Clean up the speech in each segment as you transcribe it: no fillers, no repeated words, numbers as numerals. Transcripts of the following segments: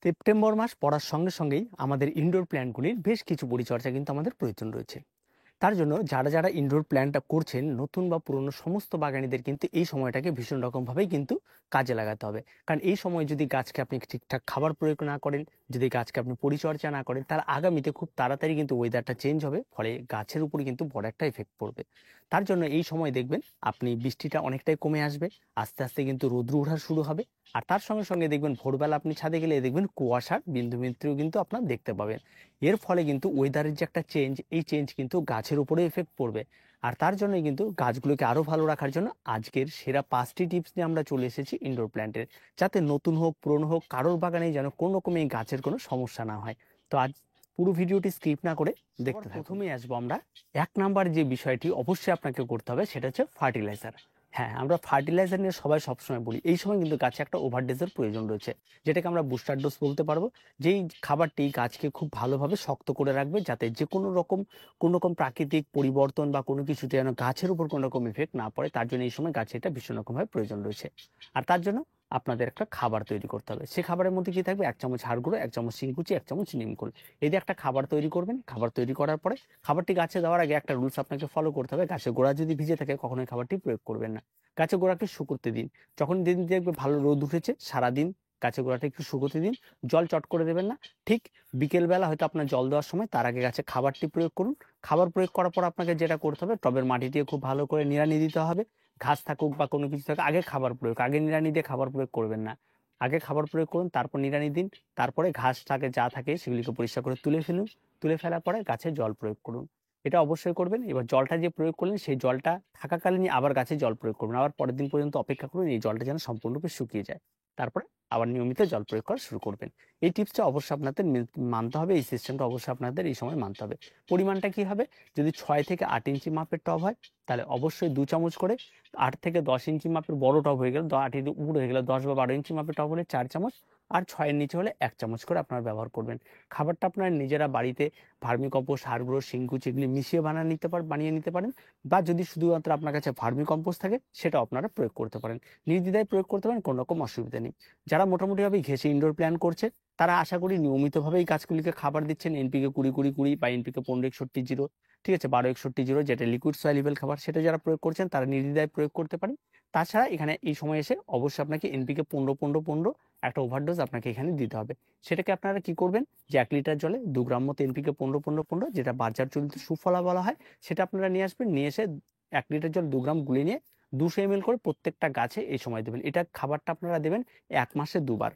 September মাস পড়ার সঙ্গে সঙ্গেই আমাদের ইনডোর প্ল্যান্টগুলির বেশ কিছু পরিচর্যা কিন্তু আমাদের প্রয়োজন রয়েছে। তার জন্য যারা ইনডোর প্ল্যান্টটা করছেন নতুন বা পুরনো সমস্ত বাগানীদের কিন্তু এই সময়টাকে ভীষণ রকমভাবেই কিন্তু কাজে লাগাতে হবে। কারণ এই সময় যদি গাছকে আপনি ঠিকঠাক খাবার প্রয়োগ না করেন, যদি গাছকে আপনি পরিচর্যা না করেন, তার আগামীতে খুব তাড়াতাড়ি কিন্তু ওয়েদারটা চেঞ্জ হবে, ফলে গাছের উপরে কিন্তু বড় একটা এফেক্ট পড়বে। তার জন্য এই সময় দেখবেন আপনি বৃষ্টিটা অনেকটাই কমে আসবে, আস্তে আস্তে কিন্তু রৌদ্র ওঠা শুরু হবে। আর তার সঙ্গে সঙ্গে দেখবেন ভোরবেলা আপনি ছাদে গেলে দেখবেন কুয়াশার বিন্দু বিন্দুও কিন্তু আপনার দেখতে পাবেন। এর ফলে কিন্তু ওয়েদারের যে একটা চেঞ্জ, এই চেঞ্জ কিন্তু গাছের উপরে এফেক্ট পড়বে। আর তার জন্যই কিন্তু গাছগুলোকে আরো ভালো রাখার জন্য আজকের সেরা 5টি টিপস নিয়ে আমরা চলে এসেছি ইনডোর প্ল্যান্টের, যাতে নতুন হোক পুরনো হোক কারোর বাগানে যেন কোনো রকম এই গাছের কোনো সমস্যা না হয়। তো আজ পুরো ভিডিওটি স্কিপ না করে দেখতে থাকুন। প্রথমেই আসবো আমরা 1 নাম্বার যে বিষয়টি অবশ্যই আপনাকে করতে হবে, সেটা হচ্ছে ফার্টিলাইজার। হ্যাঁ, আমরা ফার্টিলাইজার নিয়ে সবাই সবসময় বলি, এই সময় কিন্তু গাছে একটা ওভারডোজের প্রয়োজন রয়েছে, যেটাকে আমরা বুস্টার ডোজ বলতে পারবো। যেই খাবারটি গাছকে খুব ভালোভাবে শক্ত করে রাখবে, যাতে যে কোনো রকম প্রাকৃতিক পরিবর্তন বা কোনো কিছুতে যেন গাছের উপর কোনো রকম ইফেক্ট না পড়ে, তার জন্য এই সময় গাছে এটা ভীষণ রকমভাবে প্রয়োজন রয়েছে। আর তার জন্য আপনাদের একটা খাবার তৈরি করতে হবে। সে খাবারের মধ্যে কি থাকবে? 1 চামচ হাড় গুঁড়ো, 1 চামচ শিংকুচি, 1 চামচ নিমখোল। এই দিয়ে একটা খাবার তৈরি করবেন। খাবার তৈরি করার পরে খাবারটি গাছে দেওয়ার আগে একটা রুলস আপনাকে ফলো করতে হবে, গাছের গোড়া যদি ভিজে থাকে কখনোই খাবারটি প্রয়োগ করবেন না। গাছের গোড়াকে শুকোতে দিন। যখন দিন দেখবে ভালো রোদ উঠেছে, সারাদিন গাছের গোড়াটা একটু শুকোতে দিন। জল চট করে দেবেন না। ঠিক বিকেলবেলা হয়তো আপনার জল দেওয়ার সময় তার আগে গাছে খাবারটি প্রয়োগ করুন। খাবার প্রয়োগ করার পর আপনাকে যেটা করতে হবে, টবের মাটিটিও খুব ভালো করে নিড়ানি দিতে হবে। ঘাস থাকুক বা কোনো কিছু থাকুক, আগে খাবার প্রয়োগ, আগে নিড়ানি দিয়ে খাবার প্রয়োগ করবেন না। আগে খাবার প্রয়োগ করুন, তারপর নিড়ানি দিন। তারপরে ঘাস থাকে যা থাকে সেগুলিকে পরিষ্কার করে তুলে ফেলুন। তুলে ফেলার পরে গাছে জল প্রয়োগ করুন। এটা অবশ্যই করবেন। এবার জলটা যে প্রয়োগ করলেন সেই জলটা থাকাকালীনই আবার গাছে জল প্রয়োগ করুন। আবার পরের দিন পর্যন্ত অপেক্ষা করুন এই জলটা যেন সম্পূর্ণরূপে শুকিয়ে যায়। তারপরে আবার নিয়মিত জল প্রয়োগ করা শুরু করবেন। এই টিপসটা অবশ্যই আপনাদের মানতে হবে, এই সিস্টেমটা অবশ্যই আপনাদের এই সময় মানতে হবে। পরিমাণটা কি হবে? যদি 6 থেকে 8 ইঞ্চি মাপের টব হয়, তাহলে অবশ্যই 2 চামচ করে। 8 থেকে 10 ইঞ্চি মাপের বড় টব হয়ে গেল, 8 উপরে হয়ে গেল, 10 বা 12 ইঞ্চি মাপের টব হলে 4 চামচ। আর 6-এর নিচে হলে 1 চামচ করে আপনারা ব্যবহার করবেন। খাবারটা আপনারা নিজেরা বাড়িতে ভার্মি কম্পোস্ট, সার গুঁড়ো, শিংকুচি এগুলি মিশিয়ে বানিয়ে নিতে পারেন। বা যদি শুধুমাত্র আপনার কাছে ভার্মি কম্পোস্ট থাকে, সেটাও আপনারা প্রয়োগ করতে পারেন। নির্দ্বিধায় প্রয়োগ করতে পারেন, কোনো রকম অসুবিধা নেই। যারা মোটামুটিভাবে ঘেঁষে ইনডোর প্ল্যান করছে, তারা আশা করি নিয়মিতভাবেই গাছগুলিকে খাবার দিচ্ছেন। এনপিকে 20-20-20 বা এনপিকে 15-61-0, ঠিক আছে, 12-61-0, যেটা লিকুইড সয়েলেবল খাবার, সেটা যারা প্রয়োগ করছেন তারা নির্দ্বিধায় প্রয়োগ করতে পারেন। তাছাড়া এখানে এই সময় এসে অবশ্যই আপনাকে এনপিকে 15-15-15 একটা ওভারডোজ আপনাকে এখানে দিতে হবে। সেটাকে আপনারা কি করবেন, যে 1 লিটার জলে 2 গ্রাম মতো এনপিকে 15-15-15, যেটা বাজার চলিত সুফলা বলা হয়, সেটা আপনারা নিয়ে আসবেন। নিয়ে এসে 1 লিটার জল 2 গ্রাম গুলে নিয়ে 200 ml করে প্রত্যেকটা গাছে এই সময় দেবেন। এটা খাবারটা আপনারা দেবেন 1 মাসে 2 বার।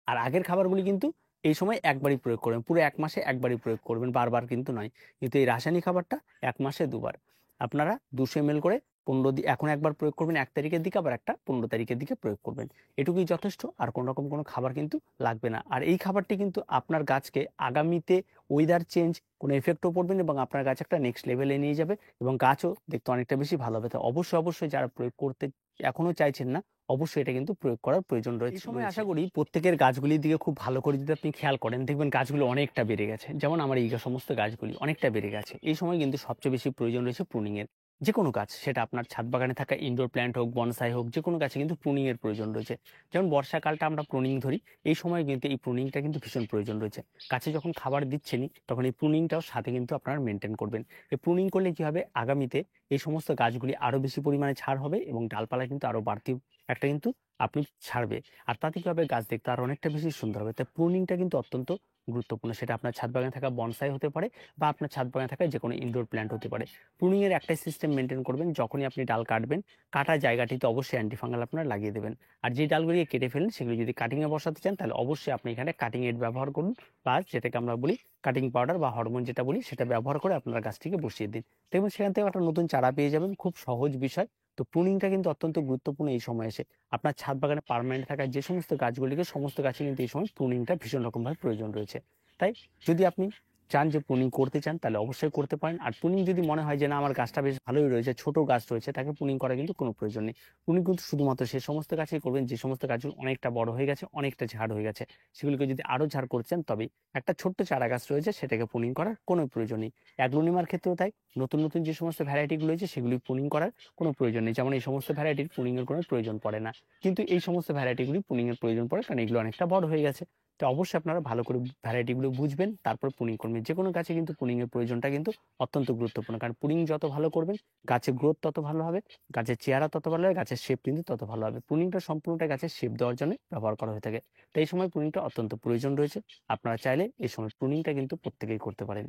আর আগের খাবারগুলি কিন্তু এই সময় একবারই প্রয়োগ করবেন, পুরো 1 মাসে একবারই প্রয়োগ করবেন, বারবার কিন্তু নয়। কিন্তু এই রাসায়নিক খাবারটা 1 মাসে 2 বার আপনারা 200 ml করে 15 দিন এখন একবার প্রয়োগ করবেন, 1 তারিখের দিকে, আবার একটা 15 তারিখের দিকে প্রয়োগ করবেন। এটুকুই যথেষ্ট, আর কোনো রকম কোনো খাবার কিন্তু লাগবে না। আর এই খাবারটি কিন্তু আপনার গাছকে আগামীতে ওয়েদার চেঞ্জ কোনো এফেক্টও পড়বে না, এবং আপনার গাছ একটা নেক্সট লেভেলে নিয়ে যাবে, এবং গাছও দেখতে অনেকটা বেশি ভালো হবে। তো অবশ্যই যারা প্রয়োগ করতে এখনো চাইছেন না, অবশ্যই এটা কিন্তু প্রয়োগ করার প্রয়োজন রয়েছে। এই সময় আশা করি প্রত্যেকের গাছগুলির দিকে খুব ভালো করে যদি আপনি খেয়াল করেন, দেখবেন গাছগুলো অনেকটা বেড়ে গেছে। যেমন আমার এই সমস্ত গাছগুলি অনেকটা বেড়ে গেছে। এই সময় কিন্তু সবচেয়ে বেশি প্রয়োজন রয়েছে প্রুনিং এর। যে কোনো গাছ, সেটা আপনার ছাদ বাগানে থাকা ইনডোর প্ল্যান্ট হোক, বনসাই হোক, যে কোনো গাছে কিন্তু প্রুনিং এর প্রয়োজন রয়েছে। যেমন বর্ষাকালটা আমরা প্রুনিং ধরি, এই সময় কিন্তু এই প্রুনিংটা কিন্তু ভীষণ প্রয়োজন রয়েছে। গাছে যখন খাবার দিচ্ছেনই, তখন এই প্রুনিংটাও সাথে কিন্তু আপনারা মেনটেন করবেন। এই প্রুনিং করলে কি হবে, আগামীতে এই সমস্ত গাছগুলি আরো বেশি পরিমাণে ছাড় হবে, এবং ডালপালা কিন্তু আরো বাড়তি একটা কিন্তু আপনি ছাড়বে। আর তাতে কি হবে, গাছ দেখতে আরো অনেকটা বেশি সুন্দর হবে। তাই প্রুনিংটা কিন্তু অত্যন্ত গুরুত্বপূর্ণ। সেটা আপনার ছাদ বাগানে থাকা বনসাই হতে পারে, বা আপনার ছাদ বাগানে থাকা যে কোনো ইনডোর প্ল্যান্ট হতে পারে। প্রুনিং এর একটাই সিস্টেম মেনটেন করবেন, যখনই আপনি ডাল কাটবেন, কাটা জায়গাটিতে অবশ্যই অ্যান্টিফাঙ্গাল আপনারা লাগিয়ে দেবেন। আর যে ডালগুলি কেটে ফেলেন, সেগুলি যদি কাটিং এ বসাতে চান, তাহলে অবশ্যই আপনি এখানে কাটিং এড ব্যবহার করুন, বা যেটাকে আমরা বলি কাটিং পাউডার বা হরমোন যেটা বলি, সেটা ব্যবহার করে আপনার গাছটিকে বসিয়ে দিন। দেখবেন সেখান থেকে একটা নতুন চারা পেয়ে যাবেন, খুব সহজ বিষয়। তো প্রুনিংটা কিন্তু অত্যন্ত গুরুত্বপূর্ণ এই সময় এসে। আপনার ছাদ বাগানে পার্মানেন্ট থাকা যে সমস্ত গাছগুলিকে, সমস্ত গাছে কিন্তু এই সময় প্রুনিংটা ভীষণ রকমভাবে প্রয়োজন রয়েছে। তাই যদি আপনি চান যে প্রুনিং করতে চান, তাহলে অবশ্যই করতে পারেন। আর প্রুনিং যদি মনে হয় যে না, আমার গাছটা বেশ ভালোই রয়েছে, ছোট গাছ রয়েছে, তাকে প্রুনিং করা কিন্তু কোনো প্রয়োজন নেই। প্রুনিং কিন্তু শুধুমাত্র সে সমস্ত গাছেই করবেন যে সমস্ত গাছগুলো অনেকটা বড় হয়ে গেছে, অনেকটা ঝাড় হয়ে গেছে। সেগুলিকে যদি আরো ঝাড় করছেন, তবে একটা ছোট্ট চারা গাছ রয়েছে, সেটাকে প্রুনিং করার কোনো প্রয়োজন নেই। অ্যাগ্লোনিমার ক্ষেত্রেও তাই, নতুন নতুন যে সমস্ত ভ্যারাইটিগুলো রয়েছে, সেগুলি প্রুনিং করার কোনো প্রয়োজন নেই। যেমন এই সমস্ত ভ্যারাইটির প্রুনিং এর কোনো প্রয়োজন পড়ে না, কিন্তু এই সমস্ত ভ্যারাইটিগুলি প্রুনিং এর প্রয়োজন পড়ে, কারণ এগুলো অনেকটা বড় হয়ে গেছে। তো অবশ্যই আপনারা ভালো করে ভ্যারাইটিগুলো বুঝবেন, তারপর প্রুনিং করবেন। যে কোনো গাছে কিন্তু প্রুনিংয়ের প্রয়োজনটা কিন্তু অত্যন্ত গুরুত্বপূর্ণ, কারণ প্রুনিং যত ভালো করবেন গাছের গ্রোথ তত ভালো হবে, গাছের চেহারা তত ভালো হবে, গাছের শেপ কিন্তু তত ভালো হবে। প্রুনিংটা সম্পূর্ণটা গাছের শেপ দেওয়ার জন্য ব্যবহার করা হয়ে থাকে। তো এই সময় প্রুনিংটা অত্যন্ত প্রয়োজন রয়েছে। আপনারা চাইলে এই সময় প্রুনিংটা কিন্তু প্রত্যেকেই করতে পারেন।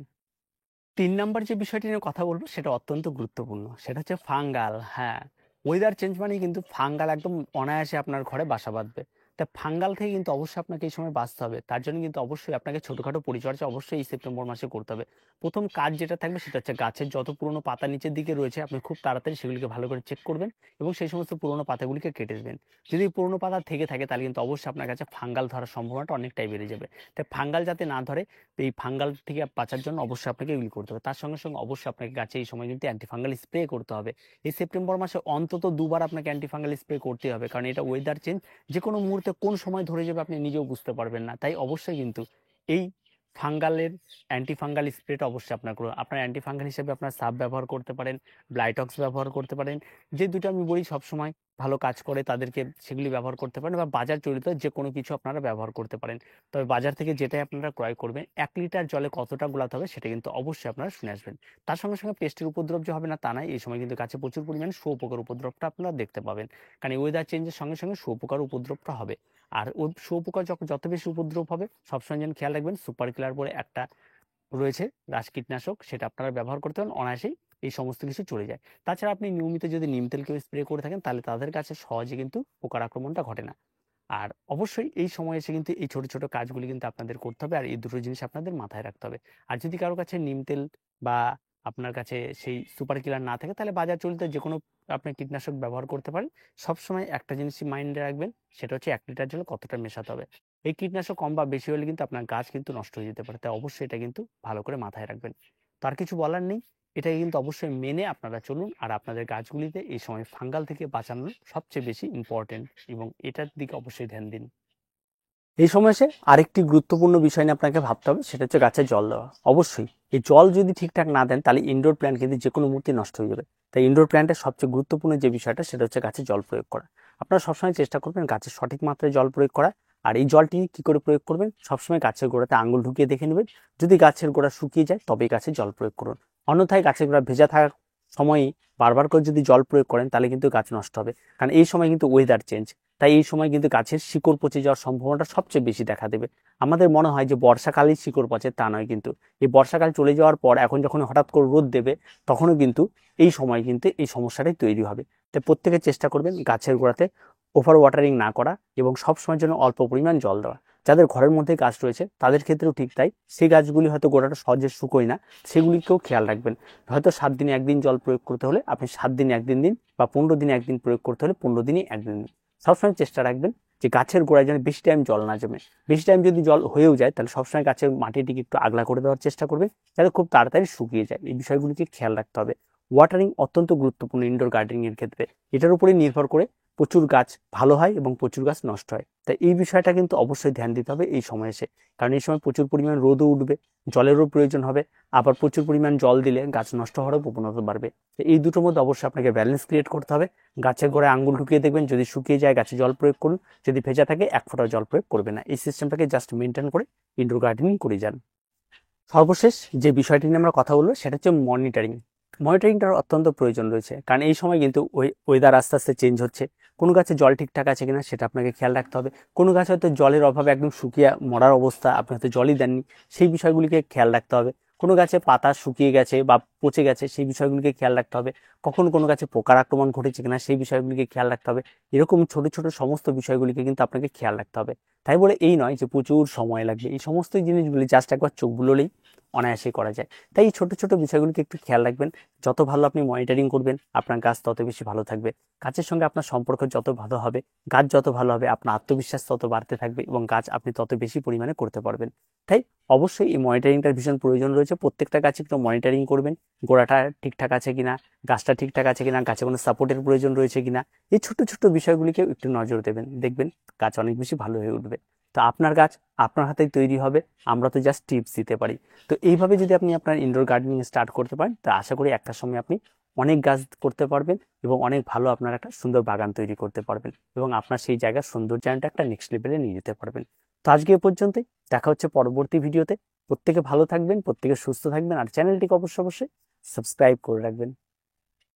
৩ নাম্বার যে বিষয়টি নিয়ে কথা বলব সেটা অত্যন্ত গুরুত্বপূর্ণ। সেটা হচ্ছে ফাঙ্গাল। হ্যাঁ, ওয়েদার চেঞ্জ মানেই কিন্তু ফাঙ্গাল একদম অনায়াসে আপনার ঘরে বাসা বাঁধবে। তা ফাঙ্গাল থেকে কিন্তু অবশ্যই আপনাকে এই সময় বাঁচতে হবে। তার জন্য কিন্তু অবশ্যই আপনাকে ছোটখাটো পরিচর্যা অবশ্যই এই সেপ্টেম্বর মাসে করতে হবে। ১ম কাজ যেটা থাকবে সেটা হচ্ছে গাছের যত পুরনো পাতা নিচের দিকে রয়েছে আপনি খুব তাড়াতাড়ি সেগুলিকে ভালো করে চেক করবেন এবং সেই সমস্ত পুরনো পাতাগুলিকে কেটে দেবেন। যদি পুরনো পাতা থেকে থাকে তাহলে কিন্তু অবশ্যই আপনার কাছে ফাঙ্গাল ধরার সম্ভাবনাটা অনেকটাই বেড়ে যাবে। তাই ফাঙ্গাল যাতে না ধরে, এই ফাঙ্গাল থেকে বাঁচার জন্য অবশ্যই আপনাকে এগুলি করতে হবে। তার সঙ্গে সঙ্গে অবশ্যই আপনাকে গাছে এই সময় কিন্তু অ্যান্টিফাঙ্গাল স্প্রে করতে হবে। এই সেপ্টেম্বর মাসে অন্তত ২ বার আপনাকে অ্যান্টিফাঙ্গাল স্প্রে করতেই হবে, কারণ এটা ওয়েদার চেঞ্জ, যে কোনো মুহূর্তে কোন সময় ধরে যাবে আপনি নিজেও বুঝতে পারবেন না। তাই অবশ্যই কিন্তু এই ফাঙ্গালের অ্যান্টিফাঙ্গাল স্প্রেটা অবশ্যই আপনার করুন। আপনার অ্যান্টিফাঙ্গাল হিসেবে আপনার সাব ব্যবহার করতে পারেন, ব্লাইটক্স ব্যবহার করতে পারেন। যে দুটো আমি বলি সবসময় ভালো কাজ করে তাদেরকে সেগুলি ব্যবহার করতে পারেন, বা বাজার চলিত যে কোনো কিছু আপনারা ব্যবহার করতে পারেন। তবে বাজার থেকে যেটাই আপনারা ক্রয় করবেন ১ লিটার জলে কতটা গোলাতে হবে সেটা কিন্তু অবশ্যই আপনারা শুনে আসবেন। তার সঙ্গে সঙ্গে পেস্টের উপদ্রব যে হবে না তা নয়, এই সময় কিন্তু গাছে প্রচুর পরিমাণে শুঁয়োপোকার উপদ্রবটা আপনারা দেখতে পাবেন, কারণ এই ওয়েদার চেঞ্জের সঙ্গে সঙ্গে শুঁয়োপোকার উপদ্রবটা হবে। আর ওই শুঁয়োপোকা যত বেশি উপদ্রব হবে সবসময় যেন খেয়াল রাখবেন সুপার কিলার বলে একটা রয়েছে রাস কীটনাশক, সেটা আপনারা ব্যবহার করতে পারেন, অনায়াসেই এই সমস্ত কিছু চলে যায়। তাছাড়া আপনি নিয়মিত যদি নিম তেলকেও স্প্রে করে থাকেন তাহলে তাদের কাছে সহজে কিন্তু পোকার আক্রমণটা ঘটে না। আর অবশ্যই এই সময় এসে কিন্তু এই ছোট, ছোট কাজগুলি কিন্তু আপনাদের করতে হবে, আর এই দুটো জিনিস আপনাদের মাথায় রাখতে হবে। আর যদি কারো কাছে নিম তেল বা আপনার কাছে সেই সুপার কিলার না থাকে তাহলে বাজার চলিত যেকোনো আপনি কীটনাশক ব্যবহার করতে পারেন। সবসময় একটা জিনিসই মাইন্ডে রাখবেন, সেটা হচ্ছে ১ লিটার জলে কতটা মেশাতে হবে। এই কীটনাশক কম বা বেশি হলে কিন্তু আপনার গাছ কিন্তু নষ্ট হয়ে যেতে পারে। তাই অবশ্যই এটা কিন্তু ভালো করে মাথায় রাখবেন। তো আর কিছু বলার নেই। এটাকে কিন্তু অবশ্যই মেনে আপনারা চলুন, আর আপনাদের গাছগুলিতে এই সময় ফাঙ্গাল থেকে বাঁচানোর সবচেয়ে বেশি ইম্পর্টেন্ট, এবং এটার দিকে অবশ্যই ধ্যান দিন। এই সময় এসে আরেকটি গুরুত্বপূর্ণ বিষয় নিয়ে আপনাকে ভাবতে হবে, সেটা হচ্ছে গাছে জল দেওয়া। অবশ্যই এই জল যদি ঠিকঠাক না দেন তাহলে ইনডোর প্ল্যান্ট কিন্তু যে কোনো মুহূর্তে নষ্ট হয়ে যাবে। তাই ইনডোর প্ল্যান্টের সবচেয়ে গুরুত্বপূর্ণ যে বিষয়টা সেটা হচ্ছে গাছে জল প্রয়োগ করা। আপনারা সবসময় চেষ্টা করবেন গাছের সঠিক মাত্রায় জল প্রয়োগ করা। আর এই জলটি কি করে প্রয়োগ করবেন, সবসময় গাছের গোড়াতে আঙুল ঢুকিয়ে দেখে নেবেন। যদি গাছের গোড়া শুকিয়ে যায় তবেই গাছে জল প্রয়োগ করুন। অন্যথায় গাছের গোড়া ভেজা থাকার সময়ই বারবার করে যদি জল প্রয়োগ করেন তাহলে কিন্তু গাছ নষ্ট হবে, কারণ এই সময় কিন্তু ওয়েদার চেঞ্জ। তাই এই সময় কিন্তু গাছের শিকড় পচে যাওয়ার সম্ভাবনাটা সবচেয়ে বেশি দেখা দেবে। আমাদের মনে হয় যে বর্ষাকালেই শিকড় পচে, তা নয় কিন্তু। এই বর্ষাকাল চলে যাওয়ার পর এখন যখন হঠাৎ করে রোদ দেবে তখনও কিন্তু এই সময় কিন্তু এই সমস্যাটাই তৈরি হবে। তাই প্রত্যেকে চেষ্টা করবেন গাছের গোড়াতে ওভার ওয়াটারিং না করা এবং সবসময়ের জন্য অল্প পরিমাণ জল দেওয়া। যাদের ঘরের মধ্যে গাছ রয়েছে তাদের ক্ষেত্রেও ঠিক তাই। সেই গাছগুলি হয়তো গোড়াটা সহজে শুকোয় না, সেগুলিকেও খেয়াল রাখবেন। হয়তো 7 দিনে 1 দিন জল প্রয়োগ করতে হলে আপনি 7 দিনে 1 দিন দিন, বা 15 দিনে 1 দিন প্রয়োগ করতে হলে 15 দিনে 1 দিন দিন। সবসময় চেষ্টা রাখবেন যে গাছের গোড়ায় যেন বেশি টাইম জল না জমে। বেশি টাইম যদি জল হয়েও যায় তাহলে সবসময় গাছের মাটিটিকে একটু আগলা করে দেওয়ার চেষ্টা করবেন, যাতে খুব তাড়াতাড়ি শুকিয়ে যায়। এই বিষয়গুলিকে খেয়াল রাখতে হবে। ওয়াটারিং অত্যন্ত গুরুত্বপূর্ণ ইনডোর গার্ডেনিং এর ক্ষেত্রে। এটার উপরেই নির্ভর করে প্রচুর গাছ ভালো হয় এবং প্রচুর গাছ নষ্ট হয়। তাই এই বিষয়টা কিন্তু অবশ্যই ধ্যান দিতে হবে এই সময় এসে, কারণ এই সময় প্রচুর পরিমাণ রোদও উঠবে, জলেরও প্রয়োজন হবে। আবার প্রচুর পরিমাণ জল দিলে গাছ নষ্ট হওয়ারও প্রবণতা বাড়বে। তো এই দুটোর মধ্যে অবশ্যই আপনাকে ব্যালেন্স ক্রিয়েট করতে হবে। গাছের গোড়ায় আঙুল ঢুকিয়ে দেখবেন, যদি শুকিয়ে যায় গাছে জল প্রয়োগ করুন, যদি ভেজা থাকে 1 ফোঁটা জল প্রয়োগ করবে না। এই সিস্টেমটাকে জাস্ট মেনটেন করে ইনডোর গার্ডেনিং করে যান। সর্বশেষ যে বিষয়টি নিয়ে আমরা কথা বলবো সেটা হচ্ছে মনিটরিং। মনিটরিংটার অত্যন্ত প্রয়োজন রয়েছে, কারণ এই সময় কিন্তু ওয়েদার আস্তে আস্তে চেঞ্জ হচ্ছে। কোনো গাছে জল ঠিকঠাক আছে কিনা সেটা আপনাকে খেয়াল রাখতে হবে। কোনো গাছ হয়তো জলের অভাবে একদম শুকিয়ে মরার অবস্থা, আপনি হয়তো জলই দেননি, সেই বিষয়গুলিকে খেয়াল রাখতে হবে। কোনো গাছে পাতা শুকিয়ে গেছে বা পচে গেছে, সেই বিষয়গুলিকে খেয়াল রাখতে হবে। কখন কোনো গাছে পোকার আক্রমণ ঘটেছে কিনা সেই বিষয়গুলিকে খেয়াল রাখতে হবে। এরকম ছোট ছোট সমস্ত বিষয়গুলিকে কিন্তু আপনাকে খেয়াল রাখতে হবে। তাই বলে এই নয় যে প্রচুর সময় লাগবে, এই সমস্ত জিনিসগুলি জাস্ট একবার চোখ বুলোলেই অনায়াসেই করা যায়। তাই এই ছোট ছোট বিষয়গুলিকে একটু খেয়াল রাখবেন। যত ভালো আপনি মনিটরিং করবেন আপনার গাছ তত বেশি ভালো থাকবে। গাছের সঙ্গে আপনার সম্পর্ক যত ভালো হবে, গাছ যত ভালো হবে, আপনার আত্মবিশ্বাস তত বাড়তে থাকবে এবং গাছ আপনি তত বেশি পরিমাণে করতে পারবেন। তাই অবশ্যই এই মনিটরিংটার ভীষণ প্রয়োজন রয়েছে। প্রত্যেকটা গাছে একটু মনিটরিং করবেন, গোড়াটা ঠিকঠাক আছে কিনা, গাছটা ঠিকঠাক আছে কিনা, গাছে কোনো সাপোর্টের প্রয়োজন রয়েছে কিনা, এই ছোট ছোট বিষয়গুলিকে একটু নজর দেবেন, দেখবেন গাছ অনেক বেশি ভালো হয়ে উঠবে। তো আপনার গাছ আপনার হাতেই তৈরি হবে, আমরা তো জাস্ট টিপস দিতে পারি। তো এইভাবে যদি আপনি আপনার ইনডোর গার্ডেনিং স্টার্ট করতে পারেন তা আশা করি একটা সময় আপনি অনেক গাছ করতে পারবেন এবং অনেক ভালো আপনার একটা সুন্দর বাগান তৈরি করতে পারবেন এবং আপনার সেই জায়গার সৌন্দর্যায়নটা একটা নেক্সট লেভেলে নিয়ে যেতে পারবেন। তো আজকে এ পর্যন্তই, দেখা হচ্ছে পরবর্তী ভিডিওতে। প্রত্যেকে ভালো থাকবেন, প্রত্যেকে সুস্থ থাকবেন, আর চ্যানেলটিকে অবশ্যই সাবস্ক্রাইব করে রাখবেন।